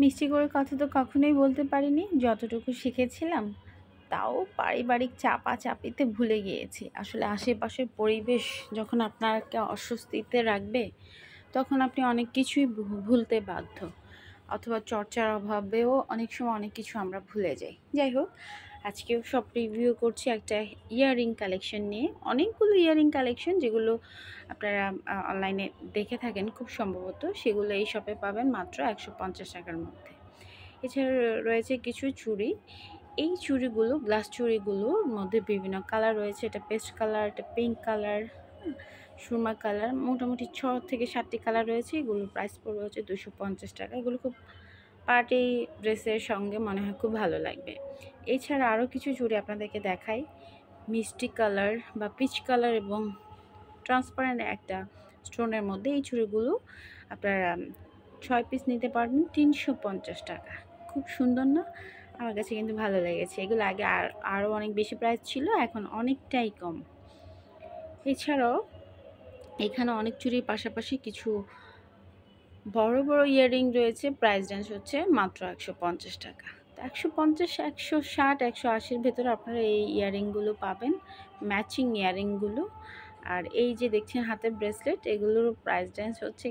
মিষ্টি করে কথা তো কখনোই বলতে পারিনি, যতটুকু শিখেছিলাম তাও পারিবারিক চাপাচাপিতে ভুলে গিয়েছি। আসলে আশেপাশের পরিবেশ যখন আপনাকে অস্বস্তিতে রাখবে, তখন আপনি অনেক কিছুই ভুলতে বাধ্য, অথবা চর্চার অভাবেও অনেক সময় অনেক কিছু আমরা ভুলে যাই। যাই হোক, আজকেও সব রিভিউ করছি একটা ইয়াররিং কালেকশন নিয়ে। অনেকগুলো ইয়াররিং কালেকশন যেগুলো আপনারা অনলাইনে দেখে থাকেন খুব সম্ভবত, সেগুলো এই শপে পাবেন মাত্র 150 টাকার মধ্যে। এছাড়া রয়েছে কিছু চুড়ি। এই চুড়িগুলো, গ্লাস চুড়িগুলোর মধ্যে বিভিন্ন কালার রয়েছে। এটা পেস্ট কালার, এটা পিঙ্ক কালার, সুরমা কালার, মোটামুটি 6 থেকে 7টি কালার রয়েছে। এগুলোর প্রাইস পড়বে হচ্ছে 250 টাকা। এগুলো খুব পার্টি ড্রেসের সঙ্গে মনে হয় খুব ভালো লাগবে। এছাড়া আরও কিছু চুড়ি আপনাদেরকে দেখাই। মিষ্টি কালার বা পিচ কালার এবং ট্রান্সপারেন্ট একটা স্টোনের মধ্যে এই চুড়িগুলো আপনারা 6 পিস নিতে পারবেন 350 টাকা। খুব সুন্দর না? আমার কাছে কিন্তু ভালো লেগেছে। এগুলো আগে আরও অনেক বেশি প্রাইস ছিল, এখন অনেকটাই কম। এছাড়াও এখানে অনেক চুড়ির পাশাপাশি কিছু বড় বড় ইয়াররিং রয়েছে। প্রাইস রেঞ্জ হচ্ছে মাত্র 150 টাকা। 150, 160, 180-র ভেতরে আপনারা এই ইয়াররিংগুলো পাবেন, ম্যাচিং ইয়াররিংগুলো। আর এই যে দেখছেন হাতের ব্রেসলেট, এগুলোর প্রাইস রেঞ্জ হচ্ছে